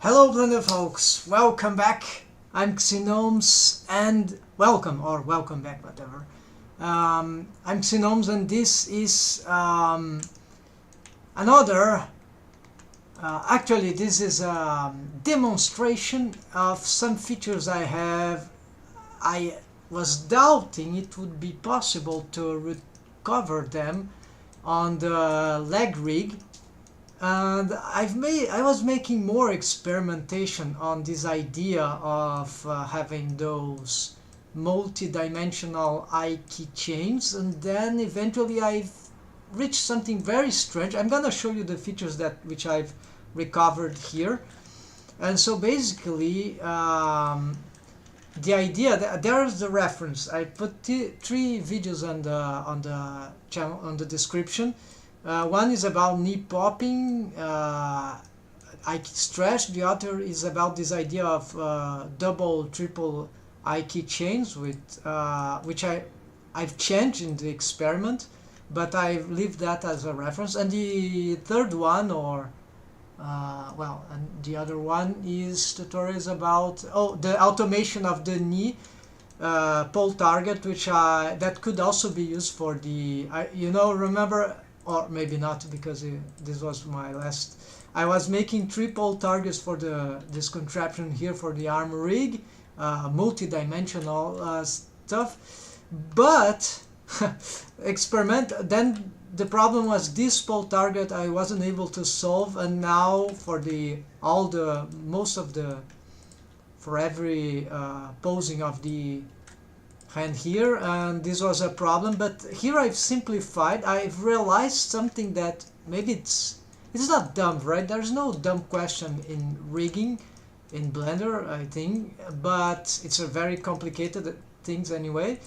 Hello Blender folks, welcome back. I'm Xenomes and welcome back, whatever. I'm Xenomes and this is another, actually this is a demonstration of some features I have. I was doubting it would be possible to recover them on the leg rig. And I was making more experimentation on this idea of having those multi-dimensional eye keychains, and then eventually I've reached something very strange. I'm gonna show you the features which I've recovered here. And so basically, the idea that there's the reference. I put three videos on the channel, on the description. One is about knee popping, eye key stretch. The other is about this idea of double, triple eye key chains, with which I've changed in the experiment, but I leave that as a reference. And the third one, and the other one is tutorials about the automation of the knee pole target, which that could also be used for the remember. Or maybe not, because this was my last. I was making three pole targets for this contraption here for the arm rig, multi-dimensional stuff, but then the problem was this pole target I wasn't able to solve, and now for for every posing of the hand here, and this was a problem. But here I've simplified. I've realized something that maybe it's not dumb, right? There's no dumb question in rigging in Blender, I think, but it's a very complicated things anyway.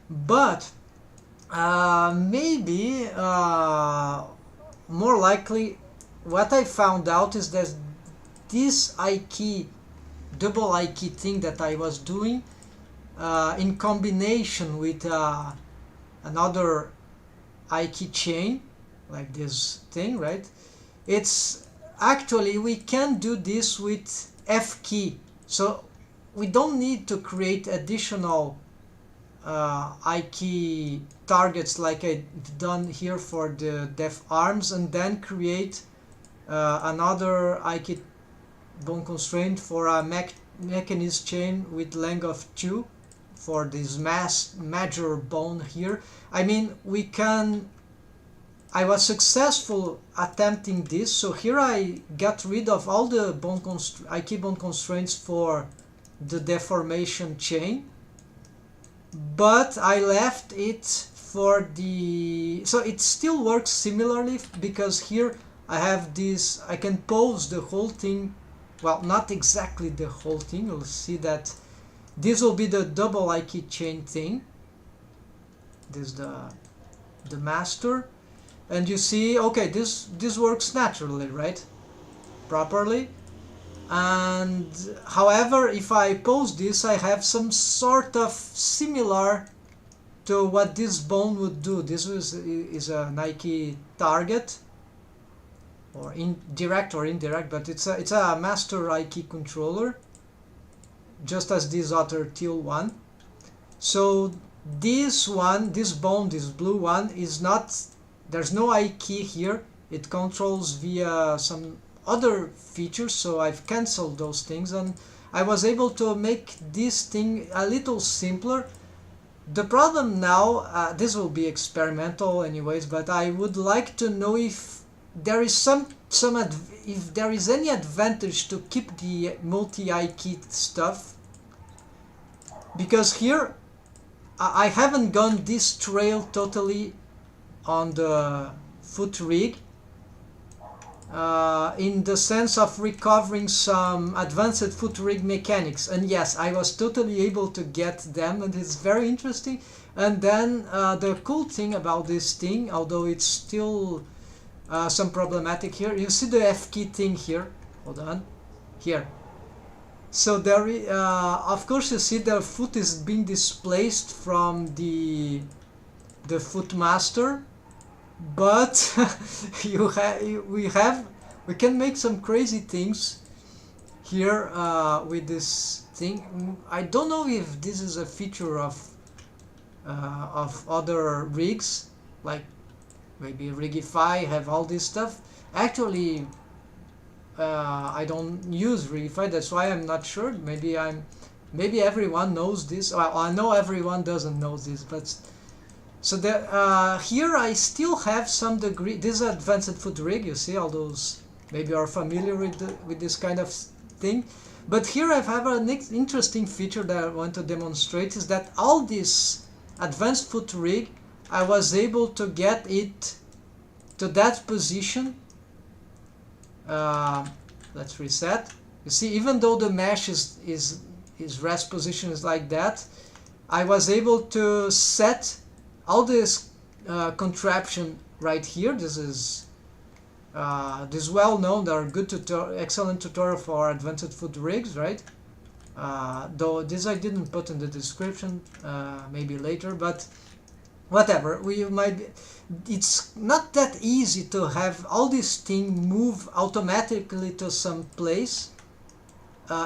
But maybe more likely what I found out is that this double eye key thing that I was doing, in combination with another eye key chain, like this thing, right? It's actually, we can do this with F key, so we don't need to create additional eye key targets like I've done here for the deaf arms, and then create another eye key bone constraint for a mechanism chain with length of 2 for this major bone here. I mean, I was successful attempting this, so here I got rid of all the eye key bone constraints for the deformation chain, but I left it for so it still works similarly, because here I have this, I can pose the whole thing. Well, not exactly the whole thing. You'll see that this will be the double eye key chain thing. This is the master, and you see, okay, this works naturally, right? Properly. And however, if I pose this, I have some sort of similar to what this bone would do. This is a Nike target, or direct or indirect, but it's a master eye key controller, just as this other teal one. So this bone, this blue one, is not, there's no eye key here. It controls via some other features, so I've cancelled those things, and I was able to make this thing a little simpler. The problem now, this will be experimental anyways, but I would like to know if there is if there is any advantage to keep the multi-eye key stuff, because here I haven't gone this trail totally on the foot rig, in the sense of recovering some advanced foot rig mechanics, and yes, I was totally able to get them, and it's very interesting. And then the cool thing about this thing, although it's still some problematic here, you see the F key thing here, hold on, here. So there, of course, you see the foot is being displaced from the foot master, but we can make some crazy things here with this thing. I don't know if this is a feature of other rigs, like maybe Rigify have all this stuff. Actually, I don't use Rigify, that's why I'm not sure. Maybe everyone knows this. Well, I know everyone doesn't know this, but so here I still have some degree. This is advanced foot rig. You see all those. Maybe you're familiar with this kind of thing. But here I have an interesting feature that I want to demonstrate, is that all this advanced foot rig, I was able to get it to that position. Let's reset. You see, even though the mesh is rest position is like that, I was able to set all this contraption right here. This is well known. There are good excellent tutorial for advanced foot rigs, right? Though this I didn't put in the description, maybe later, but whatever. It's not that easy to have all this thing move automatically to some place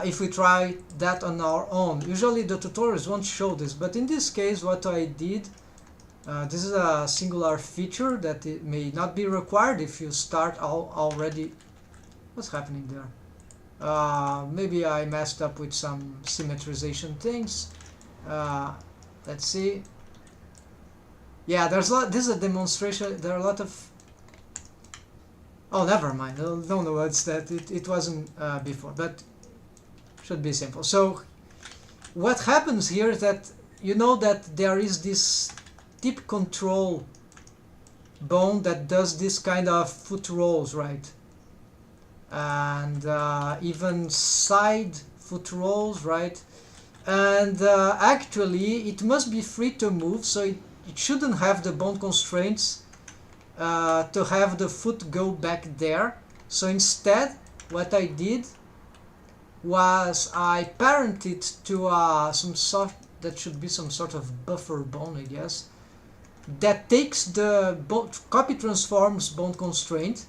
if we try that on our own. Usually the tutorials won't show this, but in this case what I did, this is a singular feature that it may not be required if you start already. What's happening there? Maybe I messed up with some symmetrization things. Let's see. Yeah, this is a demonstration. There are a lot of. Oh, never mind. I don't know what's that. It wasn't before, but should be simple. So what happens here is that you know that there is this tip control bone that does this kind of foot rolls, right? And even side foot rolls, right? And actually it must be free to move, so it shouldn't have the bone constraints to have the foot go back there. So instead what I did was I parented to that should be some sort of buffer bone, I guess, that takes the copy transforms bone constraint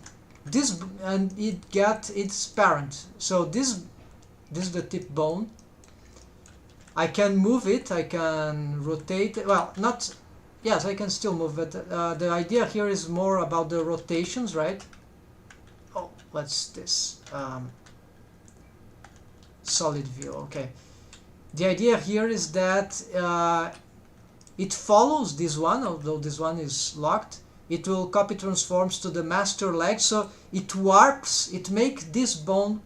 and it got its parent. So this is the tip bone. I can move it, I can rotate it. Well, not, yes, I can still move it. The idea here is more about the rotations, right? Oh, what's this? Solid view, okay. The idea here is that it follows this one, although this one is locked. It will copy transforms to the master leg, so it warps, it makes this bone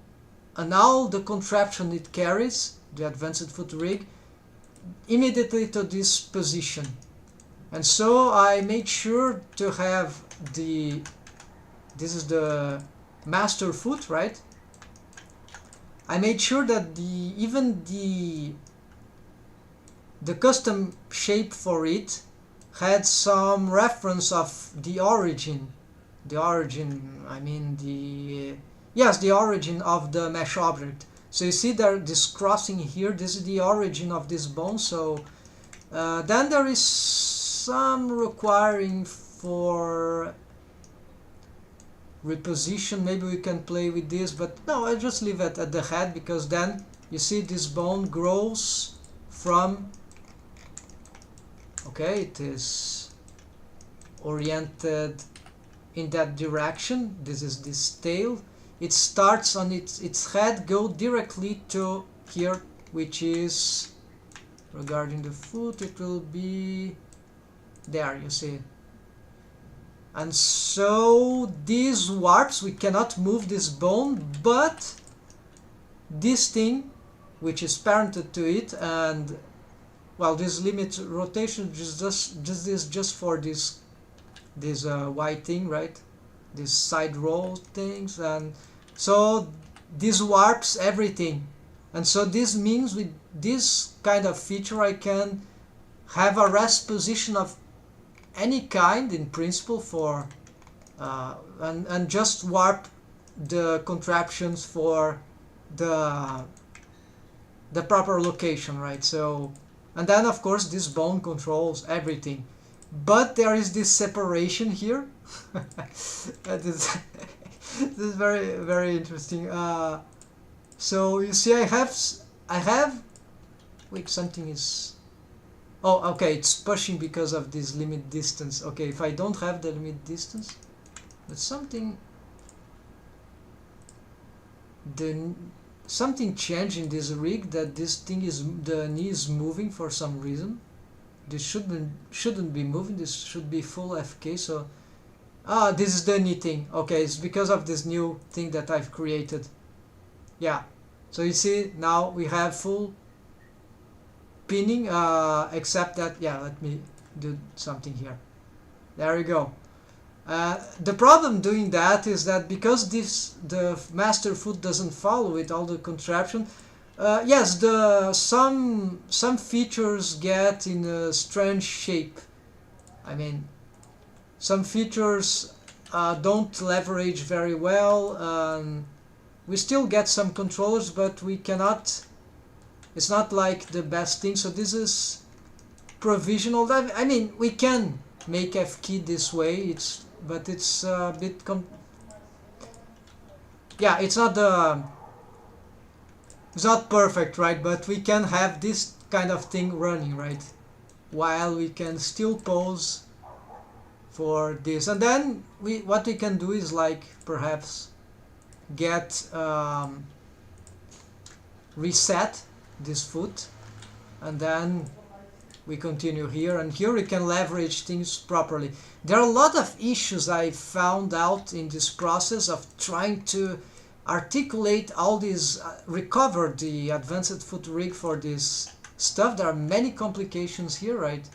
and all the contraption it carries, the advanced foot rig, immediately to this position. And so I made sure to have this is the master foot, right? I made sure that even the custom shape for it had some reference of the origin. I mean the origin of the mesh object. So you see there, this crossing here, this is the origin of this bone. So then there is some requiring for reposition. Maybe we can play with this, but no, I just leave it at the head, because then you see this bone grows from, okay, it is oriented in that direction. This is this tail. It starts on its head, go directly to here, which is, regarding the foot, it will be there, you see. And so these warps, we cannot move this bone, but this thing, which is parented to it, and well, this limit rotation is just for this white thing, right? These side roll things, and so this warps everything. And so this means with this kind of feature I can have a rest position of any kind in principle for and just warp the contraptions for the proper location, right? So, and then of course this bone controls everything, but there is this separation here. This is very, very interesting. So you see, I have, wait, something is, oh, okay, it's pushing because of this limit distance. Okay, if I don't have the limit distance, but something, something changed in this rig that this thing is, the knee is moving for some reason. This shouldn't be moving, this should be full FK, so, this is the knee thing. Okay, it's because of this new thing that I've created. Yeah, so you see, now we have full pinning, except that, yeah, let me do something here. There we go. The problem doing that is that because the master foot doesn't follow it, all the contraption, yes, some features get in a strange shape. I mean, some features don't leverage very well. We still get some controllers, but we cannot. It's not like the best thing. So this is provisional. I mean, we can make F-key this way. But it's a bit yeah, it's not perfect, right? But we can have this kind of thing running, right? While we can still pose for this, and then what we can do is like perhaps get reset this foot, and then we continue here, and here we can leverage things properly. There are a lot of issues I found out in this process of trying to articulate all these, recover the advanced foot rig for this stuff. There are many complications here, right?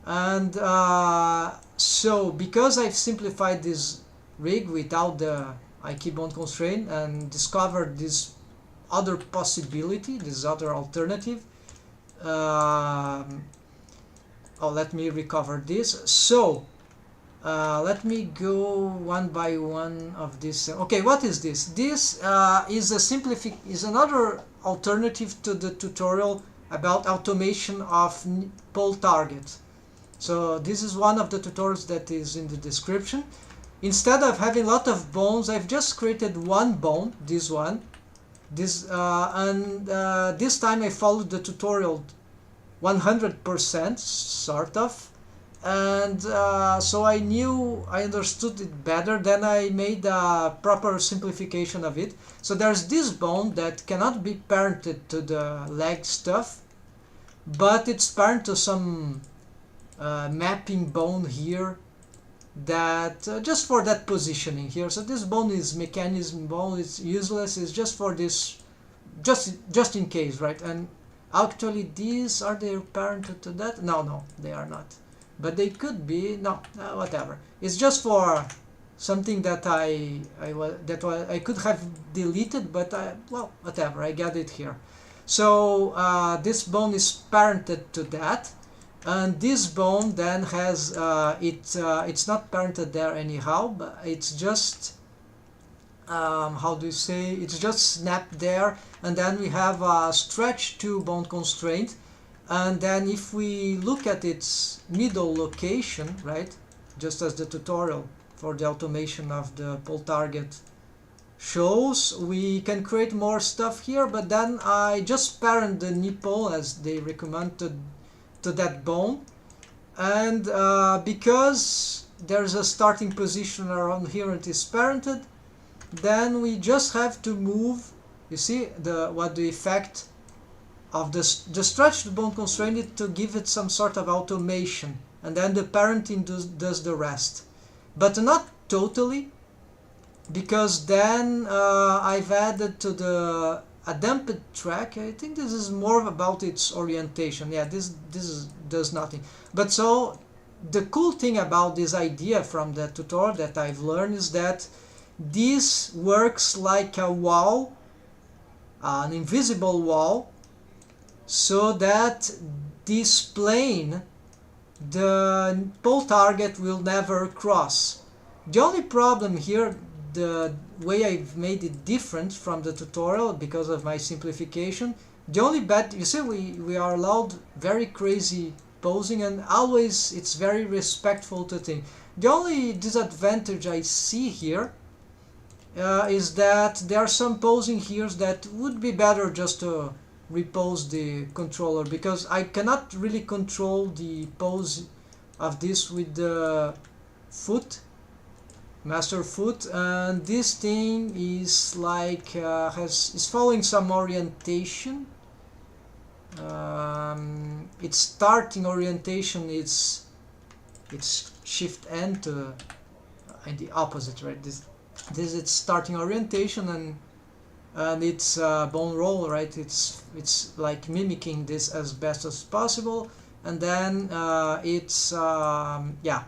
And so because I've simplified this rig without the IK bond constraint and discovered this other possibility, this other alternative, oh, let me recover this. So let me go one by one of this. Okay, what is this? This is another alternative to the tutorial about automation of pole target. So this is one of the tutorials that is in the description. Instead of having a lot of bones, I've just created one bone, this one. This time I followed the tutorial 100%, sort of, and so I understood it better. Then I made a proper simplification of it. So there's this bone that cannot be parented to the leg stuff, but it's parented to some mapping bone here that just for that positioning here. So this bone is mechanism bone, it's useless, it's just for this, just in case, right? And actually these, are they parented to that? No, they are not, but they could be. No, whatever, it's just for something that I could have deleted, but well, whatever, I got it here. So this bone is parented to that, and this bone then has it's not parented there anyhow, but it's just how do you say, it's just snapped there. And then we have a stretch to bone constraint, and then if we look at its middle location, right, just as the tutorial for the automation of the pole target shows, we can create more stuff here. But then I just parent the nipple as they recommend to that bone, and because there's a starting position around here and it is parented, then we just have to move. You see what the effect of the stretched bone constraint to give it some sort of automation, and then the parenting does the rest, but not totally, because then I've added to the a damped track. I think this is more about its orientation. Yeah, this does nothing. But so the cool thing about this idea from the tutorial that I've learned is that this works like a wall, an invisible wall, so that this plane, the pole target, will never cross. The only problem here, the way I've made it different from the tutorial because of my simplification, the only bad, you see, we are allowed very crazy posing, and always it's very respectful to things. The only disadvantage I see here is that there are some posing here that would be better just to repose the controller, because I cannot really control the pose of this with the foot, master foot, and this thing is like is following some orientation. Its starting orientation it's shift N to and the opposite, right? This is its starting orientation, and it's bone roll, right? It's like mimicking this as best as possible, and then it's yeah.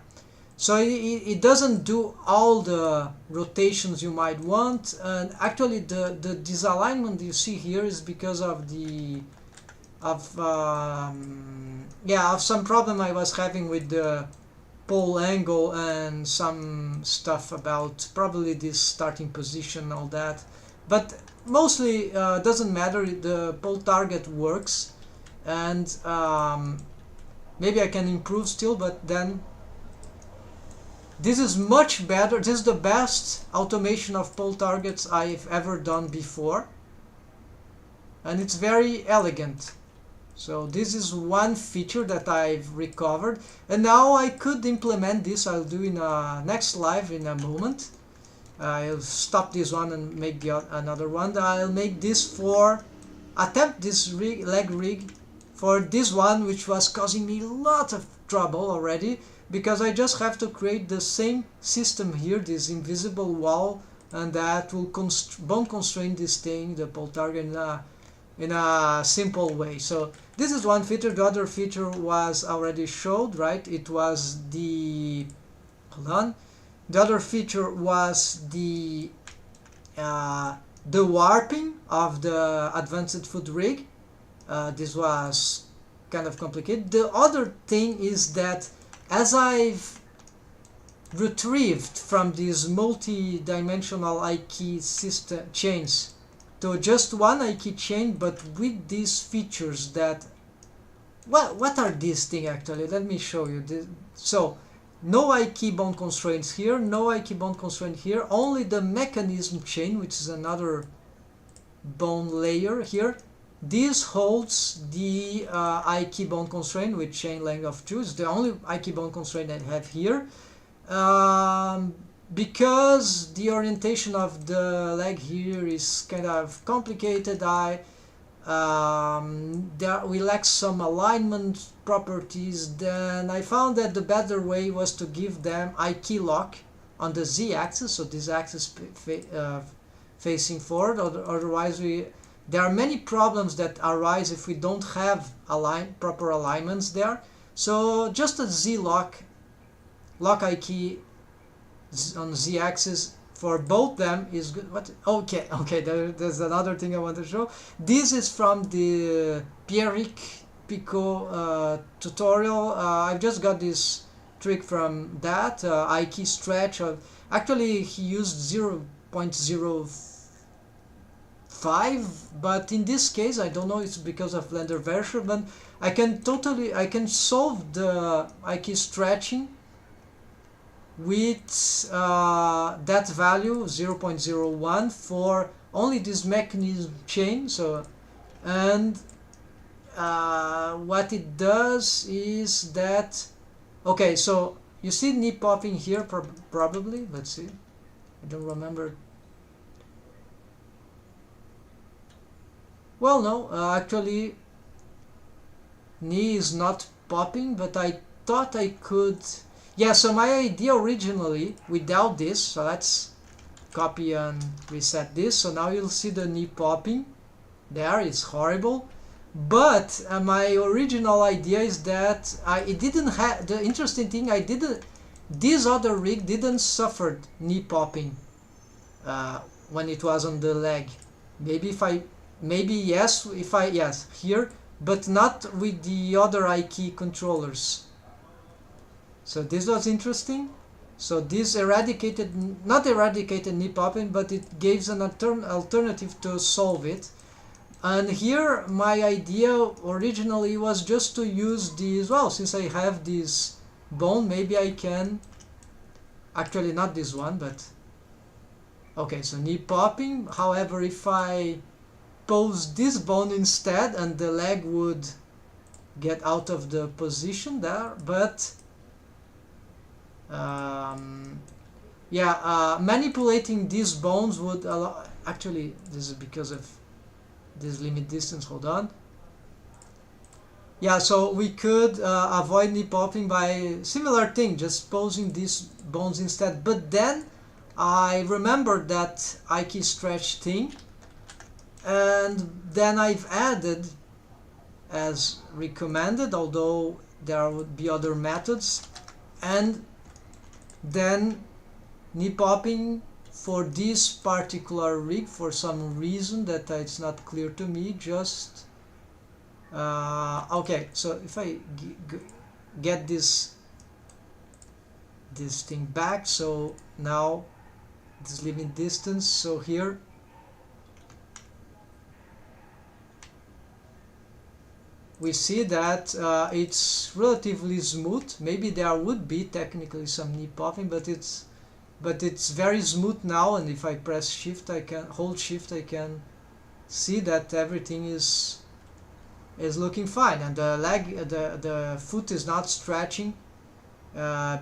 So it doesn't do all the rotations you might want, and actually the disalignment you see here is because of the of some problem I was having with the pole angle and some stuff about probably this starting position, all that, but mostly doesn't matter. The pole target works, and maybe I can improve still, but then this is much better. This is the best automation of pole targets I've ever done before, and it's very elegant. So this is one feature that I've recovered, and now I could implement this. I'll do in a next live in a moment. I'll stop this one and make another one. I'll make this for attempt this leg rig for this one, which was causing me a lot of trouble already, because I just have to create the same system here, this invisible wall, and that will bone constrain this thing, the pole target, in a simple way. So this is one feature. The other feature was already showed, right? It was the, hold on. The other feature was the warping of the advanced foot rig. This was kind of complicated. The other thing is that as I've retrieved from these multi-dimensional I-key system chains to just one I-key chain, but with these features that, what are these things actually? Let me show you this. So no I-key bone constraints here, no I-key bone constraint here, only the mechanism chain, which is another bone layer here. This holds the I-key bone constraint with chain length of 2. It's the only I-key bone constraint I have here. Because the orientation of the leg here is kind of complicated, we lack some alignment properties. Then I found that the better way was to give them I-key lock on the Z-axis, so this axis facing forward. Otherwise, there are many problems that arise if we don't have proper alignments there. So just a Z-lock, lock I-key on Z-axis for both them is good. What? Okay, there's another thing I want to show. This is from the Pierrick Pico tutorial. I've just got this trick from that I-key stretch. Actually, he used 0.05, but in this case, I don't know, it's because of blender version, but I can solve the I-key stretching with that value 0.01 for only this mechanism chain. So, and what it does is that, okay, so you see knee popping here probably. Let's see, I don't remember. Well, no, actually knee is not popping, but I thought I could. Yeah, so my idea originally without this, so let's copy and reset this. So now you'll see the knee popping there. It's horrible, but my original idea is that it didn't have, the interesting thing, this other rig didn't suffer knee popping when it was on the leg. Yes, here, but not with the other I-key controllers. So this was interesting. So this not eradicated knee popping, but it gives an alternative to solve it. And here my idea originally was just to use these, well, since I have this bone, maybe I can, actually not this one, but Okay, so knee popping. However, if I pose this bone instead, and the leg would get out of the position there, but yeah, manipulating these bones would allow. Actually, this is because of this limit distance. Hold on. Yeah, so we could avoid knee popping by similar thing, just posing these bones instead. But then I remembered that Ike stretch thing, and then I've added, as recommended, although there would be other methods, and then knee popping for this particular rig, for some reason that it's not clear to me, just okay, so if I get this thing back, so now this limit distance, so here we see that it's relatively smooth. Maybe there would be technically some knee popping, but it's very smooth now, and if I press shift, I can hold shift, I can see that everything is looking fine, and the foot is not stretching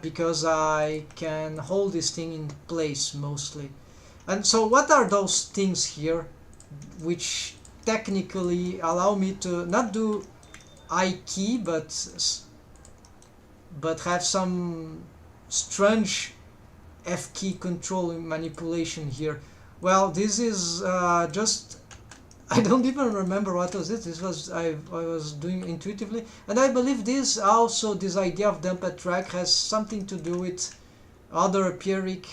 because I can hold this thing in place mostly. And so what are those things here which technically allow me to not do I key but have some strange F key control manipulation here? Well, this is just I don't even remember what was it. This was I was doing intuitively, and I believe this idea of dumped track has something to do with other Pierrick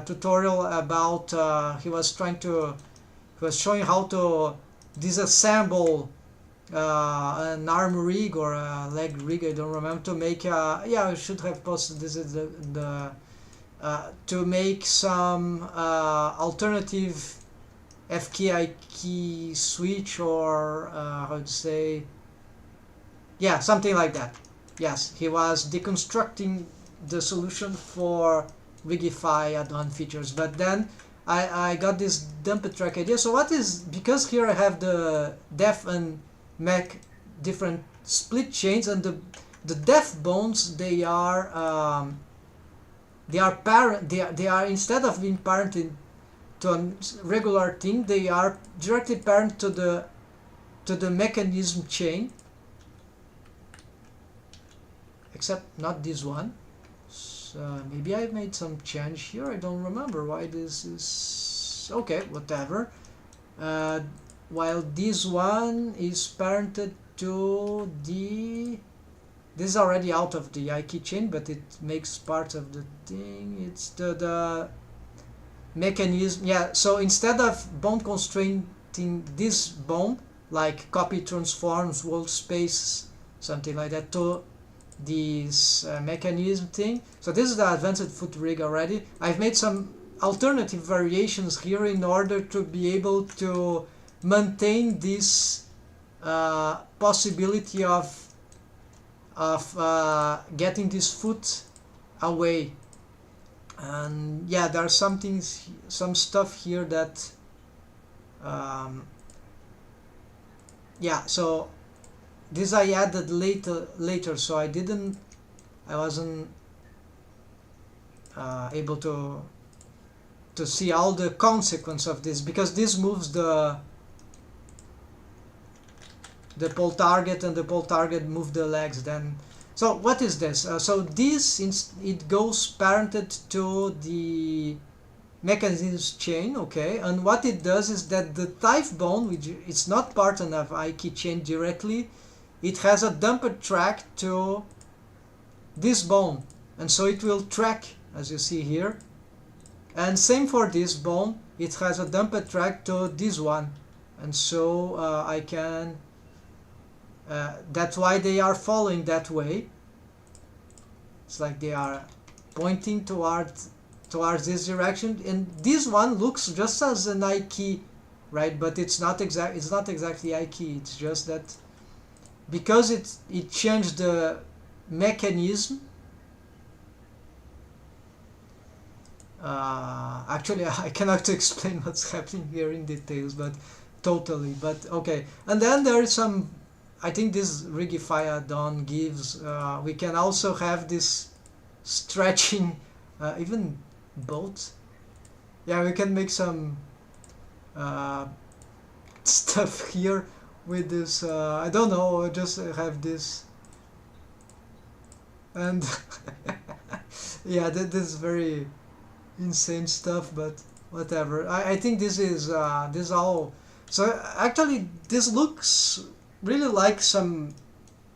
tutorial about he was showing how to disassemble an arm rig or a leg rig, I don't remember, to make yeah, I should have posted this is the to make some alternative F key I key switch, or how to say, yeah, something like that. Yes, he was deconstructing the solution for Rigify add-on features, but then I got this dumped track idea. So what is, because here I have the def and mech different split chains, and the def bones, they are instead of being parented to a regular thing, they are directly parent to the mechanism chain, except not this one. So maybe I made some change here, I don't remember why this is, okay, whatever. While this one is parented to this is already out of the IK chain, but it makes part of the thing. It's the mechanism. Yeah, so instead of bone constraining this bone, like copy transforms wall space, something like that, to this mechanism thing. So this is the advanced foot rig already. I've made some alternative variations here in order to be able to maintain this possibility of getting this foot away. And yeah, there are some stuff here that yeah, so this I added later, so I wasn't able to see all the consequence of this, because this moves the pole target, and the pole target move the legs. Then, so what is this? So this it goes parented to the mechanism chain, okay, and what it does is that the thigh bone, which it's not part of IK chain directly, it has a dumped track to this bone, and so it will track, as you see here. And same for this bone, it has a dumped track to this one, and so I can that's why they are following that way. It's like they are pointing towards this direction, and this one looks just as an I key, right? But it's not exactly I key. It's just that because it changed the mechanism, Actually, I cannot explain what's happening here in details, but totally. But okay, and then there is some. I think this Rigify add-on gives. We can also have this stretching, even both. Yeah, we can make some uh, stuff here with this. I don't know. Just have this, and yeah, this is very insane stuff, but whatever. I think this all. So actually, this looks really like some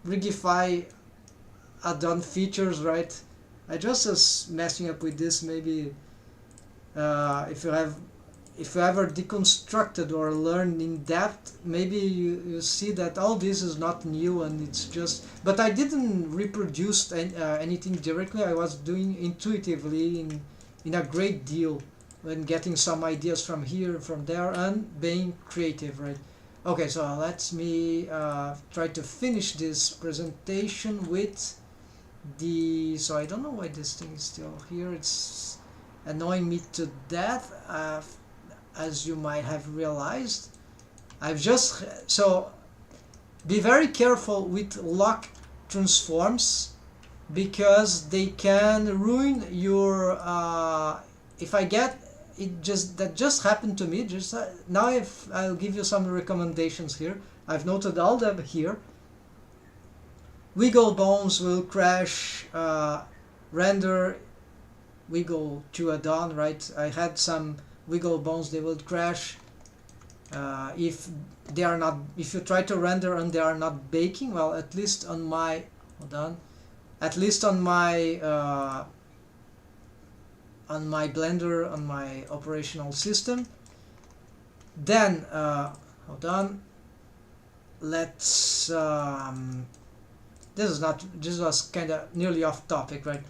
Rigify add-on features, right? I just was messing up with this. Maybe if you ever deconstructed or learned in depth, maybe you see that all this is not new and it's just. But I didn't reproduce anything directly. I was doing intuitively in a great deal when getting some ideas from here, from there, and being creative, right? Okay, so let me try to finish this presentation with the. So I don't know why this thing is still here. It's annoying me to death, as you might have realized. I've just. So be very careful with lock transforms, because they can ruin your. If I get it, just happened to me. Just now, if I'll give you some recommendations here. I've noted all them here. Wiggle bones will crash. Render wiggle to add-on, right? I had some wiggle bones, they will crash if they are not. If you try to render and they are not baking, well, at least on my. Hold on. At least on my Blender, on my operational system. Then hold on. Let's. This is not. This was kind of nearly off topic, right?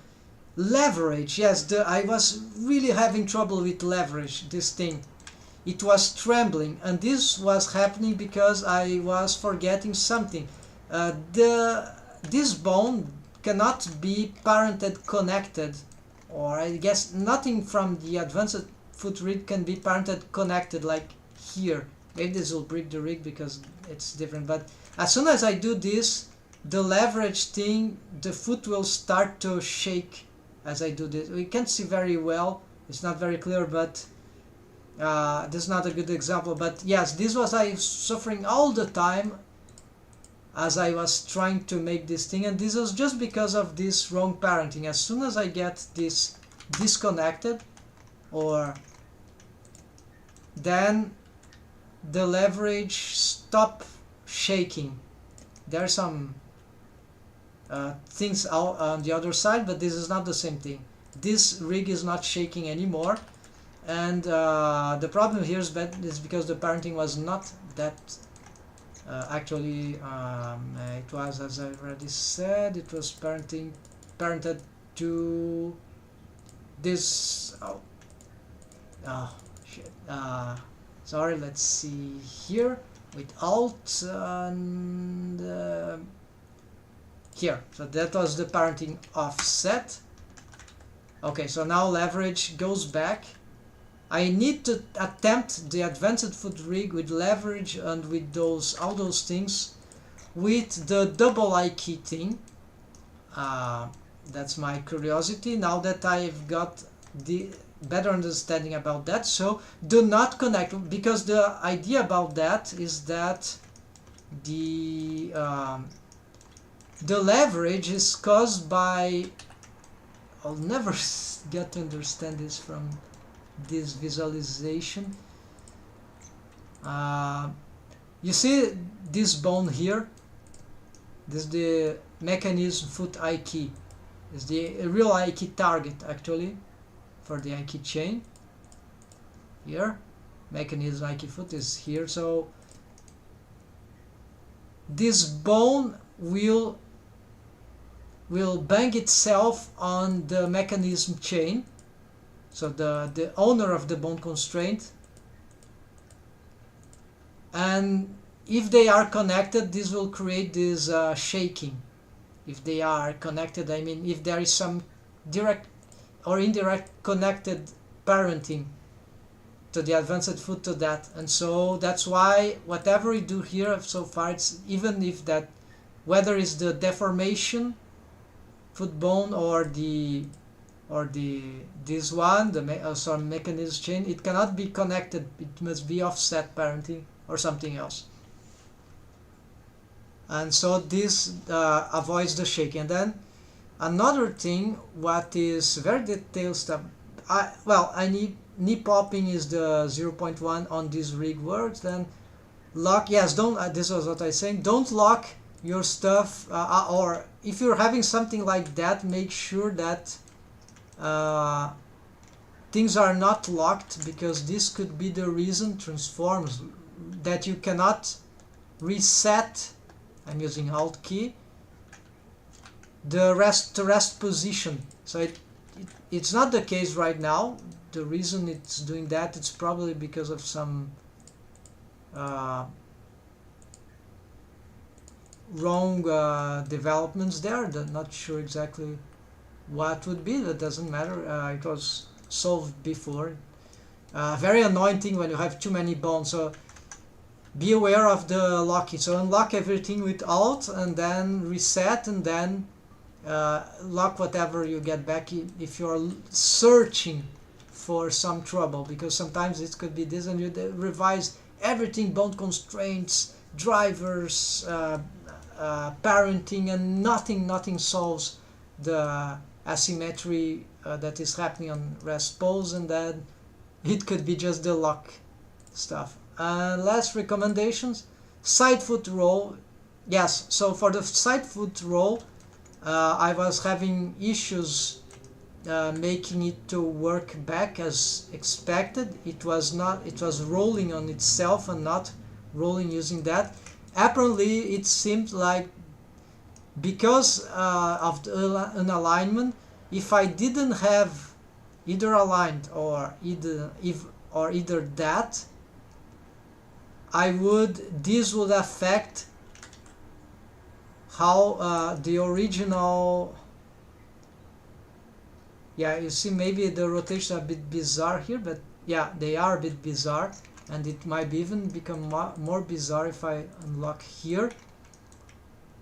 Leverage. Yes, I was really having trouble with leverage. This thing. It was trembling, and this was happening because I was forgetting something. This bone cannot be parented connected, or I guess nothing from the advanced foot rig can be parented connected like here. Maybe this will break the rig because it's different, but as soon as I do this, the leverage thing, the foot will start to shake as I do this. We can't see very well, it's not very clear, but this is not a good example. But yes, this was I suffering all the time as I was trying to make this thing, and this was just because of this wrong parenting. As soon as I get this disconnected, or then the leverage stop shaking. There are some things out on the other side, but this is not the same thing. This rig is not shaking anymore, and the problem here is because the parenting was not that. Actually, it was, as I already said, it was parented to this. Oh shit. Sorry. Let's see here with Alt and here. So that was the parenting offset. Okay, so now leverage goes back. I need to attempt the advanced foot rig with leverage and with all those things with the double I key thing. That's my curiosity now that I've got the better understanding about that. So do not connect, because the idea about that is that the leverage is caused by. I'll never get to understand this from this visualization. You see this bone here? This is the mechanism foot I key. Is the real I key target actually for the I key chain. Here, mechanism I key foot is here. So this bone will bang itself on the mechanism chain. So the owner of the bone constraint, and if they are connected, this will create this shaking. If they are connected, I mean, if there is some direct. or indirect connected parenting to the advanced foot to that. And so that's why whatever we do here so far, it's even if that, whether it's the deformation foot bone or this one, the some mechanism chain, it cannot be connected. It must be offset parenting or something else. And so this avoids the shaking. And then another thing, what is very detailed stuff. Knee popping is the 0.1 on this rig works. Then lock, yes, don't. This was what I was saying. Don't lock your stuff, or if you're having something like that, make sure that things are not locked, because this could be the reason transforms that you cannot reset. I'm using Alt key. The rest position. So it's not the case right now. The reason it's doing that, it's probably because of some wrong developments there. I'm not sure exactly what would be. That doesn't matter. It was solved before. Very annoying thing when you have too many bones. So be aware of the locking. So unlock everything with Alt and then reset, and then lock whatever you get back if you're searching for some trouble, because sometimes it could be this, and you revise everything, bone constraints, drivers, parenting, and nothing solves the asymmetry that is happening on rest pose, and then it could be just the lock stuff. Last recommendations, side foot roll. Yes, so for the side foot roll, I was having issues making it to work back as expected. It was rolling on itself and not rolling using that. Apparently it seemed like because of an alignment, if I didn't have either aligned or either that, this would affect how the original. Yeah, you see, maybe the rotation are a bit bizarre here, but yeah, they are a bit bizarre, and it might even become more bizarre if I unlock here.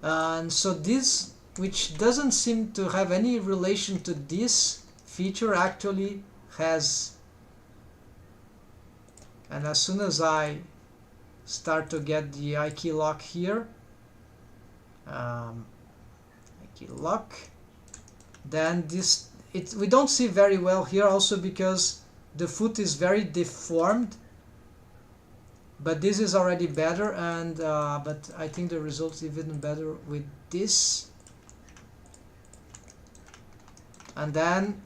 And so this, which doesn't seem to have any relation to this feature, actually has. And as soon as I start to get the key lock here, key lock, then this. We don't see very well here, also because the foot is very deformed, but this is already better, and but I think the results even better with this. And then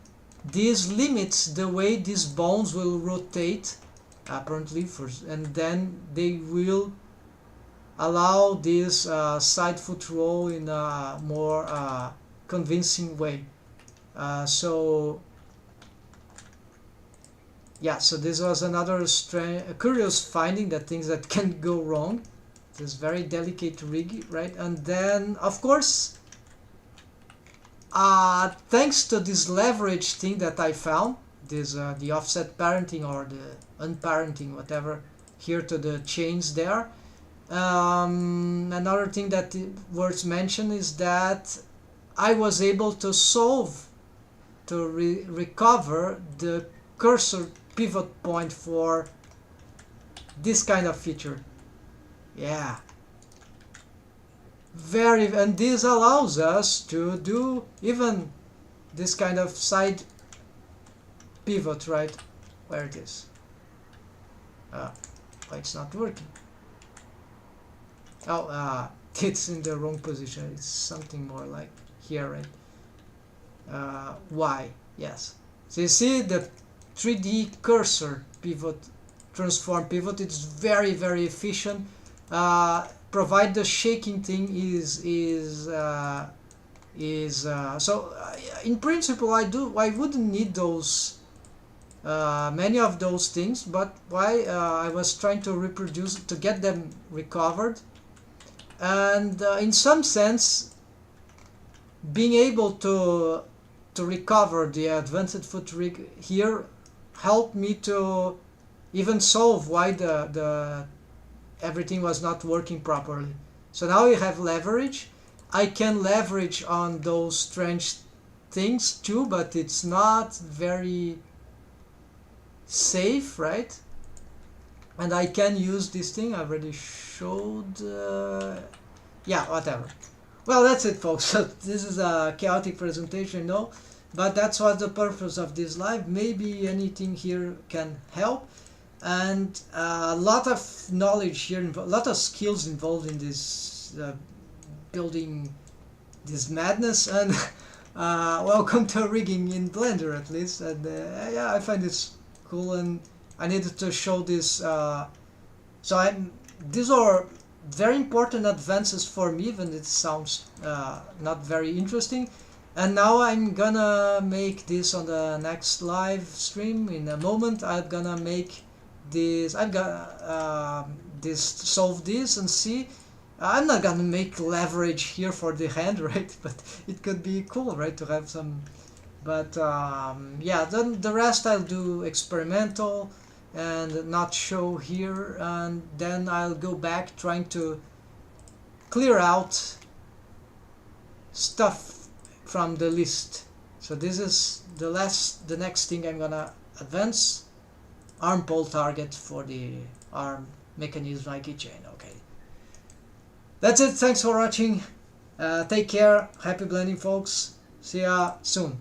this limits the way these bones will rotate, apparently, and then they will allow this side foot roll in a more convincing way. So this was another curious finding, that things that can go wrong. This very delicate rig, right? And then, of course, thanks to this leverage thing that I found, this the offset parenting or the unparenting, whatever, here to the chains there. Another thing that worth mention is that I was able to recover the cursor pivot point for this kind of feature. Yeah, and this allows us to do even this kind of side pivot, right? Where it is. It's not working. It's in the wrong position. It's something more like here, right? Y, yes. So you see the 3D cursor pivot, transform pivot, it's very efficient. Provide the shaking thing so in principle I wouldn't need those many of those things, but I was trying to reproduce to get them recovered, and in some sense being able to to recover the advanced foot rig here helped me to even solve why the everything was not working properly. So now we have leverage. I can leverage on those strange things too, but it's not very safe, right? And I can use this thing. I already showed. Yeah, whatever. Well, that's it, folks. So this is a chaotic presentation, no? But that's what the purpose of this live. Maybe anything here can help. And a lot of knowledge here, a lot of skills involved in this building this madness. And welcome to rigging in Blender, at least. And yeah, I find this cool, and I needed to show this. So these are very important advances for me, even it sounds not very interesting. And now I'm gonna make this on the next live stream. In a moment I'm gonna make this, I'm gonna solve this and see. I'm not gonna make leverage here for the hand, right? But it could be cool, right, to have some. But yeah, then the rest I'll do experimental and not show here, and then I'll go back trying to clear out stuff from the list. So this is the next thing I'm gonna advance. Arm pole target for the arm mechanism Nike chain. Okay, that's it. Thanks for watching. Take care. Happy blending, folks. See ya soon.